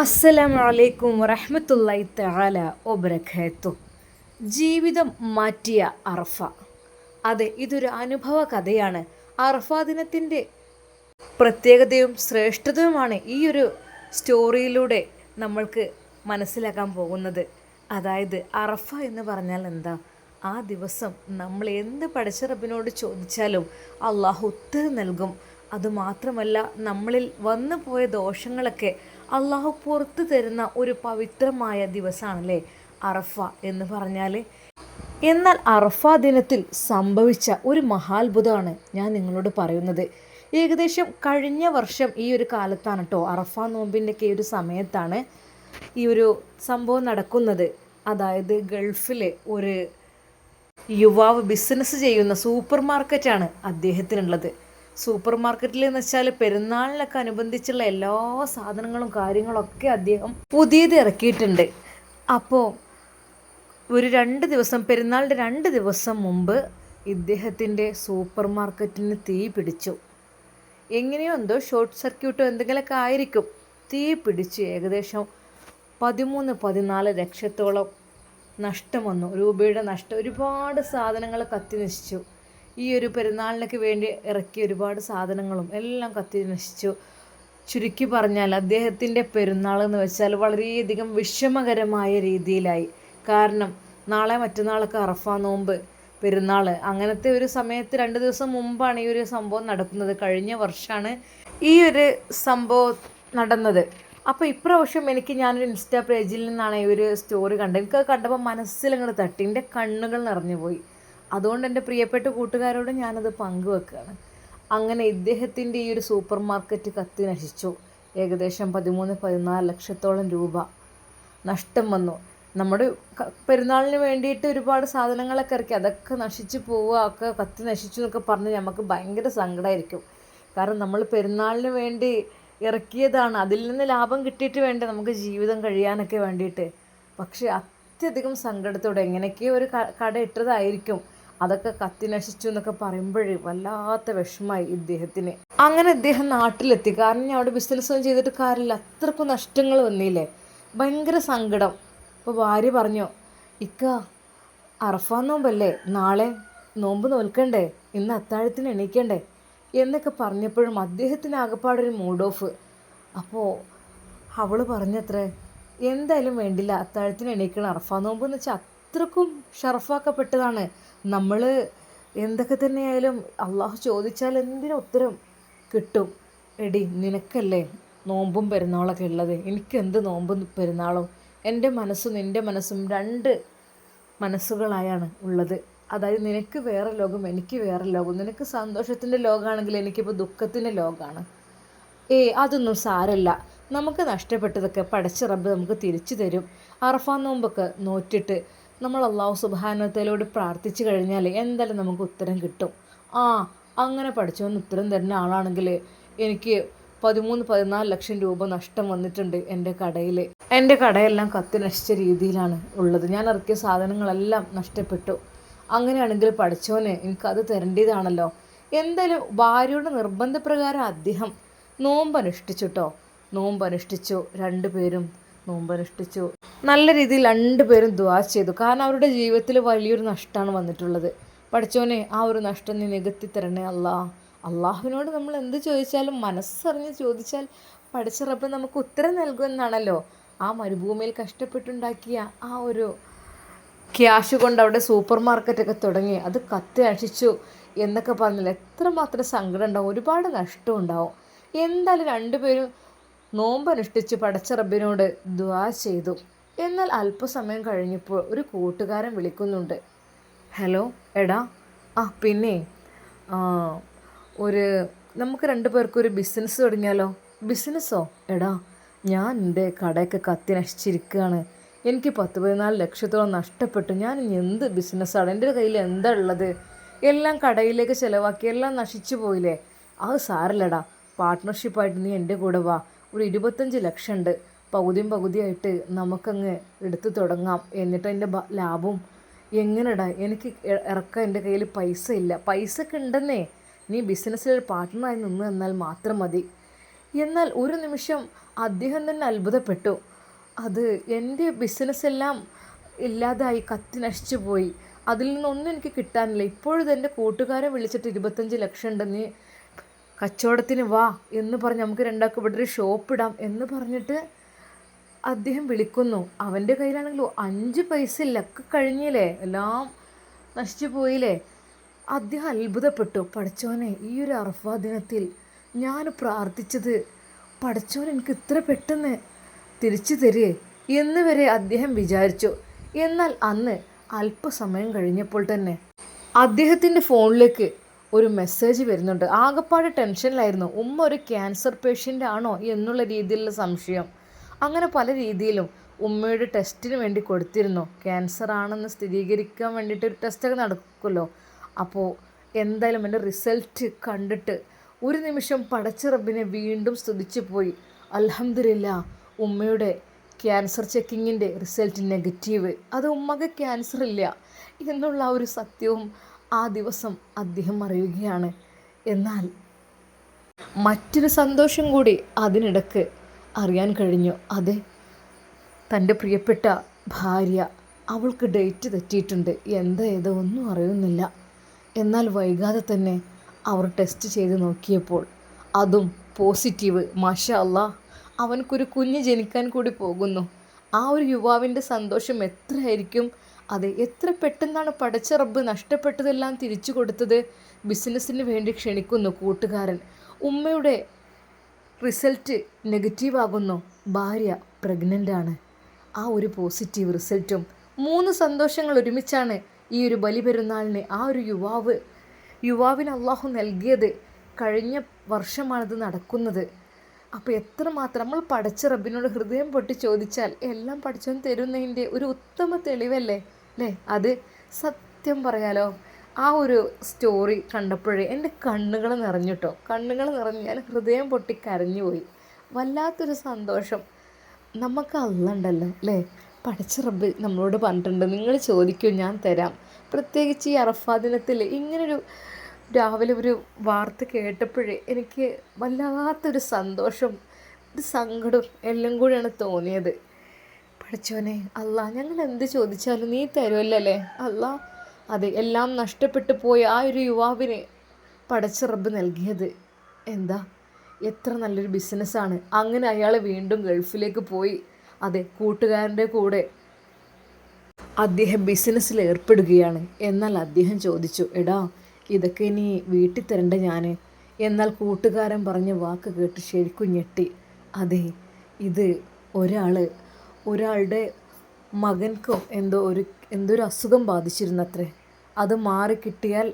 അസ്സലാമു അലൈക്കും വറഹ്മത്തുള്ളാഹി തആല വബറകാതുഹു. ജീവിതം മാറ്റിയ അറഫ. അതെ, ഇതൊരു അനുഭവ കഥയാണ്. അറഫ ദിനത്തിൻ്റെ പ്രത്യേകതയും ശ്രേഷ്ഠതയുമാണ് ഈ ഒരു സ്റ്റോറിയിലൂടെ നമ്മൾക്ക് മനസ്സിലാക്കാൻ പോകുന്നത്. അതായത് അറഫ എന്ന് പറഞ്ഞാൽ എന്താ? ആ ദിവസം നമ്മൾ എന്ത് പടച്ച റബ്ബിനോട് ചോദിച്ചാലും അള്ളാഹു ഉത്തരം നൽകും. അതുമാത്രമല്ല, നമ്മളിൽ വന്നു പോയ ദോഷങ്ങളൊക്കെ അള്ളാഹു പുറത്തു തരുന്ന ഒരു പവിത്രമായ ദിവസമാണല്ലേ അറഫ എന്ന് പറഞ്ഞാൽ. എന്നാൽ അറഫ ദിനത്തിൽ സംഭവിച്ച ഒരു മഹാത്ഭുതമാണ് ഞാൻ നിങ്ങളോട് പറയുന്നത്. ഏകദേശം കഴിഞ്ഞ വർഷം ഈ ഒരു കാലത്താണ് കേട്ടോ, അറഫ നോമ്പിൻ്റെയൊക്കെ ഒരു സമയത്താണ് ഈ ഒരു സംഭവം നടക്കുന്നത്. അതായത് ഗൾഫിലെ ഒരു യുവാവ് ബിസിനസ് ചെയ്യുന്ന സൂപ്പർ മാർക്കറ്റാണ് അദ്ദേഹത്തിനുള്ളത്. സൂപ്പർ മാർക്കറ്റിൽ എന്ന് വെച്ചാൽ പെരുന്നാളിനൊക്കെ അനുബന്ധിച്ചുള്ള എല്ലാ സാധനങ്ങളും കാര്യങ്ങളൊക്കെ അദ്ദേഹം പുതിയത് ഇറക്കിയിട്ടുണ്ട്. അപ്പോൾ ഒരു 2 ദിവസം, പെരുന്നാളിൻ്റെ 2 ദിവസം മുമ്പ് ഇദ്ദേഹത്തിൻ്റെ സൂപ്പർ മാർക്കറ്റിന് തീ പിടിച്ചു. എങ്ങനെയോ എന്തോ ഷോർട്ട് സർക്യൂട്ടോ എന്തെങ്കിലുമൊക്കെ ആയിരിക്കും. തീ പിടിച്ചു. ഏകദേശം 13-14 ലക്ഷത്തോളം നഷ്ടം വന്നു, രൂപയുടെ നഷ്ടം. ഒരുപാട് സാധനങ്ങൾ കത്തി നശിച്ചു. ഈ ഒരു പെരുന്നാളിനൊക്കെ വേണ്ടി ഇറക്കിയ ഒരുപാട് സാധനങ്ങളും എല്ലാം കത്തി നശിച്ചു. ചുരുക്കി പറഞ്ഞാൽ അദ്ദേഹത്തിൻ്റെ പെരുന്നാൾ എന്ന് വെച്ചാൽ വളരെയധികം വിഷമകരമായ രീതിയിലായി. കാരണം നാളെ മറ്റന്നാളൊക്കെ അറഫ നോമ്പ്, പെരുന്നാൾ, അങ്ങനത്തെ ഒരു സമയത്ത് 2 ദിവസം മുമ്പാണ് ഈ ഒരു സംഭവം നടക്കുന്നത്. കഴിഞ്ഞ വർഷമാണ് ഈ ഒരു സംഭവം നടന്നത്. അപ്പോൾ ഇപ്രാവശ്യം ഞാനൊരു ഇൻസ്റ്റാ പേജിൽ നിന്നാണ് ഈ ഒരു സ്റ്റോറി കണ്ടത്. എനിക്കത് കണ്ടപ്പോൾ മനസ്സിലങ്ങോട്ട് തട്ടി, എൻ്റെ കണ്ണുകൾ നിറഞ്ഞു പോയി. അതുകൊണ്ട് എൻ്റെ പ്രിയപ്പെട്ട കൂട്ടുകാരോട് ഞാനത് പങ്കുവെക്കുകയാണ്. അങ്ങനെ ഇദ്ദേഹത്തിൻ്റെ ഈ ഒരു സൂപ്പർ മാർക്കറ്റ് കത്തി നശിച്ചു. ഏകദേശം 13-14 ലക്ഷത്തോളം രൂപ നഷ്ടം വന്നു. നമ്മുടെ പെരുന്നാളിന് വേണ്ടിയിട്ട് ഒരുപാട് സാധനങ്ങളൊക്കെ ഇറക്കി, അതൊക്കെ നശിച്ചു പോവുക, ഒക്കെ കത്തി നശിച്ചു എന്നൊക്കെ പറഞ്ഞ് നമുക്ക് ഭയങ്കര സങ്കടമായിരിക്കും. കാരണം നമ്മൾ പെരുന്നാളിന് വേണ്ടി ഇറക്കിയതാണ്, അതിൽ നിന്ന് ലാഭം കിട്ടിയിട്ട് വേണ്ടേ നമുക്ക് ജീവിതം കഴിയാനൊക്കെ വേണ്ടിയിട്ട്. പക്ഷേ അത്യധികം സങ്കടത്തോടെ എങ്ങനെയൊക്കെയോ ഒരു കട ഇട്ടതായിരിക്കും, അതൊക്കെ കത്തി നശിച്ചു എന്നൊക്കെ പറയുമ്പോഴേ വല്ലാത്ത വിഷമമായി ഇദ്ദേഹത്തിന്. അങ്ങനെ ഇദ്ദേഹം നാട്ടിലെത്തി. കാരണം ഞാൻ അവിടെ ബിസിനസ്സൊന്നും ചെയ്തിട്ട് കാര്യമില്ല, അത്രക്കും നഷ്ടങ്ങൾ വന്നില്ലേ, ഭയങ്കര സങ്കടം. അപ്പോൾ ഭാര്യ പറഞ്ഞു, ഇക്ക അറഫ നോമ്പല്ലേ, നാളെ നോമ്പ് നോൽക്കണ്ടേ, ഇന്ന് അത്താഴത്തിന് എണീക്കണ്ടേ എന്നൊക്കെ പറഞ്ഞപ്പോഴും അദ്ദേഹത്തിന് ആകെപ്പാടൊരു മൂഡ് ഓഫ്. അപ്പോൾ അവൾ പറഞ്ഞത്രേ, എന്തായാലും വേണ്ടില്ല, അത്താഴത്തിന് എണീക്കണം. അറഫ നോമ്പ് എന്ന് വെച്ചാൽ അത്രക്കും ഷറഫാക്കപ്പെട്ടതാണ്. നമ്മൾ എന്തൊക്കെ തന്നെയായാലും അള്ളാഹു ചോദിച്ചാൽ എന്തിനും ഉത്തരം കിട്ടും. എടി, നിനക്കല്ലേ നോമ്പും പെരുന്നാളൊക്കെ ഉള്ളത്, എനിക്കെന്ത് നോമ്പും പെരുന്നാളും? എൻ്റെ മനസ്സും നിൻ്റെ മനസ്സും 2 മനസ്സുകളായാണ് ഉള്ളത്. അതായത് നിനക്ക് വേറെ ലോകം, എനിക്ക് വേറെ ലോകം. നിനക്ക് സന്തോഷത്തിൻ്റെ ലോകമാണെങ്കിൽ എനിക്കിപ്പോൾ ദുഃഖത്തിൻ്റെ ലോകമാണ്. അതൊന്നും സാരല്ല, നമുക്ക് നഷ്ടപ്പെട്ടതൊക്കെ പടച്ച റബ്ബ് നമുക്ക് തിരിച്ചു തരും. അറഫ നോമ്പൊക്കെ നോറ്റിട്ട് നമ്മൾ അള്ളാഹു സുബ്ഹാനഹു വതആലയോട് പ്രാർത്ഥിച്ചു കഴിഞ്ഞാൽ എന്തായാലും നമുക്ക് ഉത്തരം കിട്ടും. അങ്ങനെ പഠിച്ചവന് ഉത്തരം തരുന്ന ആളാണെങ്കിൽ എനിക്ക് 13-14 ലക്ഷം രൂപ നഷ്ടം വന്നിട്ടുണ്ട് എൻ്റെ കടയിൽ. എൻ്റെ കടയെല്ലാം കത്തി നശിച്ച രീതിയിലാണ് ഉള്ളത്. ഞാൻ ഇറക്കിയ സാധനങ്ങളെല്ലാം നഷ്ടപ്പെട്ടു. അങ്ങനെയാണെങ്കിൽ പഠിച്ചവന് എനിക്കത് തരേണ്ടതാണല്ലോ. എന്തായാലും ഭാര്യയുടെ നിർബന്ധപ്രകാരം അദ്ദേഹം നോമ്പനുഷ്ഠിച്ചു കേട്ടോ. നോമ്പനുഷ്ഠിച്ചു. 2 പേരും നോമ്പനുഷ്ഠിച്ചു. നല്ല രീതിയിൽ 2 പേരും ദുആ ചെയ്തു. കാരണം അവരുടെ ജീവിതത്തിൽ വലിയൊരു നഷ്ടമാണ് വന്നിട്ടുള്ളത്. പഠിച്ചോനെ, ആ ഒരു നഷ്ടം നീ നികത്തി തരണേ അല്ലാ. അള്ളാഹുവിനോട് നമ്മൾ എന്ത് ചോദിച്ചാലും മനസ്സറിഞ്ഞ് ചോദിച്ചാൽ പഠിച്ച റബ്ബ് നമുക്ക് ഉത്തരം നൽകുമെന്നാണല്ലോ. ആ മരുഭൂമിയിൽ കഷ്ടപ്പെട്ടുണ്ടാക്കിയ ആ ഒരു ക്യാഷ് കൊണ്ട് അവിടെ സൂപ്പർ മാർക്കറ്റൊക്കെ തുടങ്ങി, അത് കത്തി നശിച്ചു എന്നൊക്കെ പറഞ്ഞാൽ എത്രമാത്രം സങ്കടം ഉണ്ടാവും, ഒരുപാട് നഷ്ടം ഉണ്ടാവും. എന്തായാലും 2 പേരും നോമ്പനുഷ്ഠിച്ച് പടച്ച റബ്ബിനോട് ദുആ ചെയ്തു. എന്നാൽ അല്പസമയം കഴിഞ്ഞപ്പോൾ ഒരു കൂട്ടുകാരൻ വിളിക്കുന്നുണ്ട്. ഹലോ എടാ, പിന്നെ നമുക്ക് 2 പേർക്കും ഒരു ബിസിനസ് തുടങ്ങിയാലോ? ബിസിനസ്സോ? എടാ, ഞാൻ എൻ്റെ കടയൊക്കെ കത്തി നശിച്ചിരിക്കുകയാണ്. എനിക്ക് 10-14 ലക്ഷത്തോളം നഷ്ടപ്പെട്ടു. ഞാൻ ഇനി എന്ത് ബിസിനസ്സാണ്? എൻ്റെ കയ്യിൽ എന്താ ഉള്ളത്? എല്ലാം കടയിലേക്ക് ചിലവാക്കി, എല്ലാം നശിച്ചു പോയില്ലേ? അത് സാരല്ലടാ, പാർട്ട്ണർഷിപ്പായിട്ട് നീ എൻ്റെ കൂടെ വാ. ഒരു 25 ലക്ഷം ഉണ്ട്, പകുതിയായിട്ട് നമുക്കങ്ങ് എടുത്തു തുടങ്ങാം. എന്നിട്ട് അതിൻ്റെ ലാഭം എങ്ങനെടാ? എനിക്ക് ഇറക്കാൻ എൻ്റെ കയ്യിൽ പൈസ ഇല്ല. പൈസയൊക്കെ ഉണ്ടെന്നേ, നീ ബിസിനസ്സിൽ പാർട്ട്ണറായി നിന്ന് തന്നാൽ മാത്രം മതി. എന്നാൽ ഒരു നിമിഷം അദ്ദേഹം തന്നെ അത്ഭുതപ്പെട്ടു. അത് എൻ്റെ ബിസിനസ്സെല്ലാം ഇല്ലാതായി, കത്തി നശിച്ചു പോയി. അതിൽ നിന്നൊന്നും എനിക്ക് കിട്ടാനില്ല. ഇപ്പോഴും എൻ്റെ കൂട്ടുകാരെ വിളിച്ചിട്ട് 25 ലക്ഷം ഉണ്ട്, നീ കച്ചവടത്തിന് വാ എന്ന് പറഞ്ഞ് നമുക്ക് രണ്ടാൾക്ക് ഇവിടെ ഒരു ഷോപ്പ് ഇടാം എന്ന് പറഞ്ഞിട്ട് അദ്ദേഹം വിളിക്കുന്നു. അവൻ്റെ കയ്യിലാണെങ്കിലോ 5 പൈസ ഇല്ല, ഒക്കെ കഴിഞ്ഞില്ലേ, എല്ലാം നശിച്ചു പോയില്ലേ. അദ്ദേഹം അത്ഭുതപ്പെട്ടു. പടച്ചോനെ, ഈ ഒരു അറഫാ ദിനത്തിൽ ഞാൻ പ്രാർത്ഥിച്ചത് പടച്ചോൻ എനിക്ക് ഇത്ര പെട്ടെന്ന് തിരിച്ചു തരേ എന്ന് വരെ അദ്ദേഹം വിചാരിച്ചു. എന്നാൽ അന്ന് അല്പസമയം കഴിഞ്ഞപ്പോൾ തന്നെ അദ്ദേഹത്തിൻ്റെ ഫോണിലേക്ക് ഒരു മെസ്സേജ് വരുന്നുണ്ട്. ആകപ്പാട് ടെൻഷനിലായിരുന്നു. ഉമ്മ ഒരു ക്യാൻസർ പേഷ്യൻ്റ് ആണോ എന്നുള്ള രീതിയിലുള്ള സംശയം. അങ്ങനെ പല രീതിയിലും ഉമ്മയുടെ ടെസ്റ്റിന് വേണ്ടി കൊടുത്തിരുന്നു. ക്യാൻസർ ആണെന്ന് സ്ഥിരീകരിക്കാൻ വേണ്ടിയിട്ട് ഒരു ടെസ്റ്റൊക്കെ നടക്കുമല്ലോ. അപ്പോൾ എന്തായാലും എൻ്റെ റിസൾട്ട് കണ്ടിട്ട് ഒരു നിമിഷം പടച്ച റബ്ബിനെ വീണ്ടും സ്തുതിച്ചു പോയി. അൽഹംദുലില്ലാ, ഉമ്മയുടെ ക്യാൻസർ ചെക്കിങ്ങിൻ്റെ റിസൾട്ട് നെഗറ്റീവ്. അത് ഉമ്മക്ക് ക്യാൻസർ ഇല്ല എന്നുള്ള ആ ഒരു സത്യവും ആ ദിവസം അദ്ദേഹം അറിയുകയാണ്. എന്നാൽ മറ്റൊരു സന്തോഷം കൂടി അതിനിടക്ക് അറിയാൻ കഴിഞ്ഞു. അതെ, തൻ്റെ പ്രിയപ്പെട്ട ഭാര്യ, അവൾക്ക് ഡേറ്റ് തെറ്റിയിട്ടുണ്ട്. എന്താ ഏതോ ഒന്നും അറിയുന്നില്ല. എന്നാൽ വൈകാതെ തന്നെ അവർ ടെസ്റ്റ് ചെയ്ത് നോക്കിയപ്പോൾ അതും പോസിറ്റീവ്. മാഷാ അല്ലാ, അവനക്കൊരു കുഞ്ഞ് ജനിക്കാൻ കൂടി പോകുന്നു. ആ ഒരു യുവാവിൻ്റെ സന്തോഷം എത്രയായിരിക്കും. അതെ, എത്ര പെട്ടെന്നാണ് പടച്ച റബ്ബ് നഷ്ടപ്പെട്ടതെല്ലാം തിരിച്ചു കൊടുത്തത്. ബിസിനസ്സിന് വേണ്ടി ക്ഷണിക്കുന്നു കൂട്ടുകാരൻ. ഉമ്മയുടെ റിസൾട്ട് നെഗറ്റീവ് ആകുന്നു. ഭാര്യ പ്രഗ്നൻ്റാണ്. ആ ഒരു പോസിറ്റീവ് റിസൾട്ടും 3 സന്തോഷങ്ങൾ ഒരുമിച്ചാണ് ഈ ഒരു ബലിപെരുന്നാളിന് ആ ഒരു യുവാവിന് അള്ളാഹു നൽകിയത്. കഴിഞ്ഞ വർഷമാണിത് നടക്കുന്നത്. അപ്പോൾ എത്രമാത്രം നമ്മൾ പടച്ച റബ്ബിനോട് ഹൃദയം പൊട്ടി ചോദിച്ചാൽ എല്ലാം പടച്ചവൻ തരുന്നതിൻ്റെ ഒരു ഉത്തമ തെളിവല്ലേ അല്ലേ? അത് സത്യം പറയാലോ, ആ ഒരു സ്റ്റോറി കണ്ടപ്പോഴേ എൻ്റെ കണ്ണുകൾ നിറഞ്ഞിട്ടോ. കണ്ണുകൾ നിറഞ്ഞ് ഞാൻ ഹൃദയം പൊട്ടി കരഞ്ഞുപോയി. വല്ലാത്തൊരു സന്തോഷം. നമുക്ക് അള്ളണ്ടല്ലോ അല്ലേ? പടച്ച റബ്ബ് നമ്മളോട് പറഞ്ഞിട്ടുണ്ട്, നിങ്ങൾ ചോദിക്കൂ ഞാൻ തരാം. പ്രത്യേകിച്ച് ഈ അറഫാ ദിനത്തിൽ ഇങ്ങനൊരു രാവിലെ ഒരു വാർത്ത കേട്ടപ്പോഴേ എനിക്ക് വല്ലാത്തൊരു സന്തോഷം, ഒരു സങ്കടം എല്ലാം കൂടിയാണ് തോന്നിയത്. പടച്ചോനെ അല്ലാ, ഞങ്ങൾ എന്ത് ചോദിച്ചാലും നീ തരുമല്ലേ അല്ലാ. അതെ, എല്ലാം നഷ്ടപ്പെട്ടു പോയ ആ ഒരു യുവാവിന് പടച്ച റബ്ബ് നൽകിയത് എന്താ, എത്ര നല്ലൊരു ബിസിനസ്സാണ്. അങ്ങനെ അയാൾ വീണ്ടും ഗൾഫിലേക്ക് പോയി. അതെ, കൂട്ടുകാരൻ്റെ കൂടെ അദ്ദേഹം ബിസിനസ്സിൽ ഏർപ്പെടുകയാണ്. എന്നാൽ അദ്ദേഹം ചോദിച്ചു, എടാ ഇതൊക്കെ ഇനി വീട്ടിൽ തരണ്ട ഞാൻ. എന്നാൽ കൂട്ടുകാരൻ പറഞ്ഞ വാക്ക് കേട്ട് ശരിക്കും ഞെട്ടി. അതെ, ഇത് ഒരാളുടെ മകൻക്കോ എന്തോ ഒരു അസുഖം ബാധിച്ചിരുന്നത്രേ. അത് മാറിക്കിട്ടിയാൽ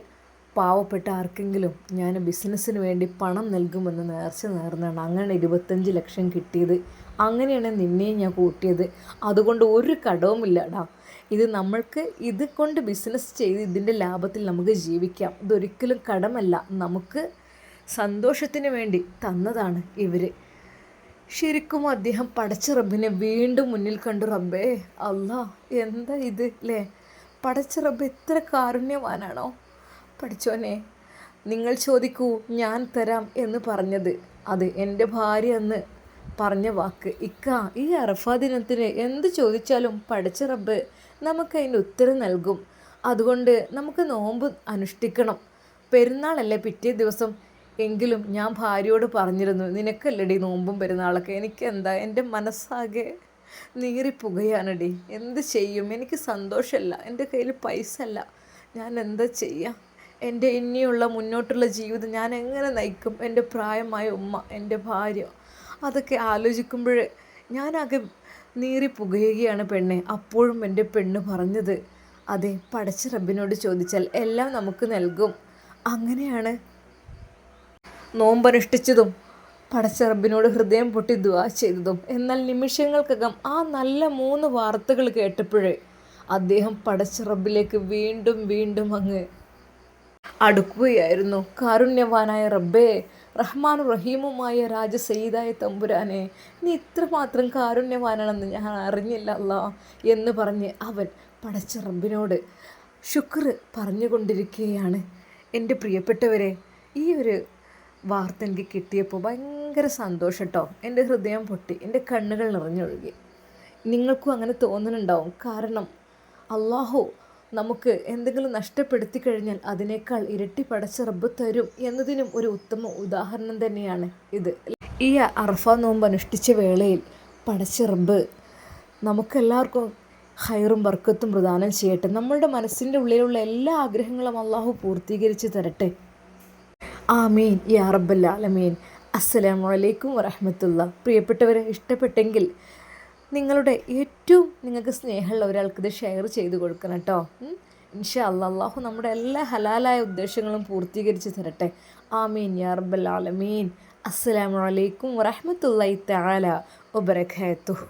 പാവപ്പെട്ട ആർക്കെങ്കിലും ഞാൻ ബിസിനസ്സിന് വേണ്ടി പണം നൽകുമെന്ന് നേർച്ച നേർന്നാണ്. അങ്ങനെ 25 ലക്ഷം കിട്ടിയത്. അങ്ങനെയാണ് നിന്നെയും ഞാൻ കൂട്ടിയത്. അതുകൊണ്ട് ഒരു കടവുമില്ലടാ. ഇത് നമ്മൾക്ക് ഇത് കൊണ്ട് ബിസിനസ് ചെയ്ത് ഇതിൻ്റെ ലാഭത്തിൽ നമുക്ക് ജീവിക്കാം. ഇതൊരിക്കലും കടമല്ല, നമുക്ക് സന്തോഷത്തിന് വേണ്ടി തന്നതാണ് ഇവർ. ശരിക്കും അദ്ദേഹം പടച്ച റബ്ബിനെ വീണ്ടും മുന്നിൽ കണ്ടു. റബ്ബേ അല്ലാ, എന്താ ഇത് അല്ലേ? പടച്ച റബ്ബ് എത്ര കാരുണ്യവാനാണോ. പഠിച്ചോനെ, നിങ്ങൾ ചോദിക്കൂ ഞാൻ തരാം എന്ന് പറഞ്ഞത്, അത് എൻ്റെ ഭാര്യ എന്ന് പറഞ്ഞ വാക്ക്. ഈ അറഫാ ദിനത്തിന് എന്ത് ചോദിച്ചാലും പടച്ച റബ്ബ് നമുക്കതിൻ്റെ ഉത്തരം നൽകും. അതുകൊണ്ട് നമുക്ക് നോമ്പ് അനുഷ്ഠിക്കണം. പെരുന്നാളല്ലേ പിറ്റേ ദിവസം. എങ്കിലും ഞാൻ ഭാര്യയോട് പറഞ്ഞിരുന്നു, നിനക്കല്ലടി നോമ്പും പെരുന്നാളൊക്കെ. എനിക്കെന്താ, എൻ്റെ മനസ്സാകെ നീറിപ്പുകയാണടി. എന്ത് ചെയ്യും, എനിക്ക് സന്തോഷമല്ല, എൻ്റെ കയ്യിൽ പൈസ അല്ല, ഞാൻ എന്താ ചെയ്യുക? എൻ്റെ ഇനിയുള്ള മുന്നോട്ടുള്ള ജീവിതം ഞാൻ എങ്ങനെ നയിക്കും? എൻ്റെ പ്രായമായ ഉമ്മ, എൻ്റെ ഭാര്യ, അതൊക്കെ ആലോചിക്കുമ്പോൾ ഞാനാകെ നീറിപ്പുകയുകയാണ് പെണ്ണെ. അപ്പോഴും എൻ്റെ പെണ്ണ് പറഞ്ഞത്, അതെ, പടച്ച റബ്ബിനോട് ചോദിച്ചാൽ എല്ലാം നമുക്ക് നൽകും. അങ്ങനെയാണ് നോമ്പനുഷ്ഠിച്ചതും പടച്ച റബ്ബിനോട് ഹൃദയം പൊട്ടി ദുആ ചെയ്തതും. എന്നാൽ നിമിഷങ്ങൾക്കകം ആ നല്ല 3 വാർത്തകൾ കേട്ടപ്പോഴേ അദ്ദേഹം പടച്ച റബ്ബിലേക്ക് വീണ്ടും വീണ്ടും അങ്ങ് അടുക്കുകയായിരുന്നു. കാരുണ്യവാനായ റബ്ബേ, റഹ്മാനും റഹീമുമായ സയ്യിദായ തമ്പുരാനെ, നീ ഇത്രമാത്രം കാരുണ്യവാനാണെന്ന് ഞാൻ അറിഞ്ഞില്ല അല്ലാ എന്ന് പറഞ്ഞ് അവൻ പടച്ച റബ്ബിനോട് ശുക്ർ പറഞ്ഞുകൊണ്ടിരിക്കുകയാണ്. എൻ്റെ പ്രിയപ്പെട്ടവരെ, ഈ ഒരു വാർത്ത എനിക്ക് കിട്ടിയപ്പോൾ ഭയങ്കര സന്തോഷം കേട്ടോ. എൻ്റെ ഹൃദയം പൊട്ടി, എൻ്റെ കണ്ണുകൾ നിറഞ്ഞൊഴുകി. നിങ്ങൾക്കും അങ്ങനെ തോന്നുന്നുണ്ടാവും. കാരണം അള്ളാഹു നമുക്ക് എന്തെങ്കിലും നഷ്ടപ്പെടുത്തി കഴിഞ്ഞാൽ അതിനേക്കാൾ ഇരട്ടി പടച്ച റബ്ബ് തരും എന്നതിനും ഒരു ഉത്തമ ഉദാഹരണം തന്നെയാണ് ഇത്. ഈ അറഫ നോമ്പ് അനുഷ്ഠിച്ച വേളയിൽ പടച്ച റബ്ബ് നമുക്കെല്ലാവർക്കും ഹൈറും ബർക്കത്തും പ്രദാനം ചെയ്യട്ടെ. നമ്മളുടെ മനസ്സിൻ്റെ ഉള്ളിലുള്ള എല്ലാ ആഗ്രഹങ്ങളും അള്ളാഹു പൂർത്തീകരിച്ച് തരട്ടെ. ആമീൻ യാ റബ്ബൽ ആലമീൻ. അസ്സലാമു അലൈക്കും വറഹ്മത്തുള്ളാഹി. പ്രിയപ്പെട്ടവരെ, ഇഷ്ടപ്പെട്ടെങ്കിൽ നിങ്ങളുടെ ഏറ്റവും നിങ്ങൾക്ക് സ്നേഹമുള്ള ഒരാൾക്കിത് ഷെയർ ചെയ്ത് കൊടുക്കണം കേട്ടോ. ഇൻഷാ അല്ലാഹ് അള്ളാഹു നമ്മുടെ എല്ലാ ഹലാലായ ഉദ്ദേശങ്ങളും പൂർത്തീകരിച്ച് തരട്ടെ. ആമീൻ യാ റബ്ബൽ ആലമീൻ. അസ്സലാമു അലൈക്കും വറഹ്മത്തുള്ളാഹി തആല വബറകാതുഹു.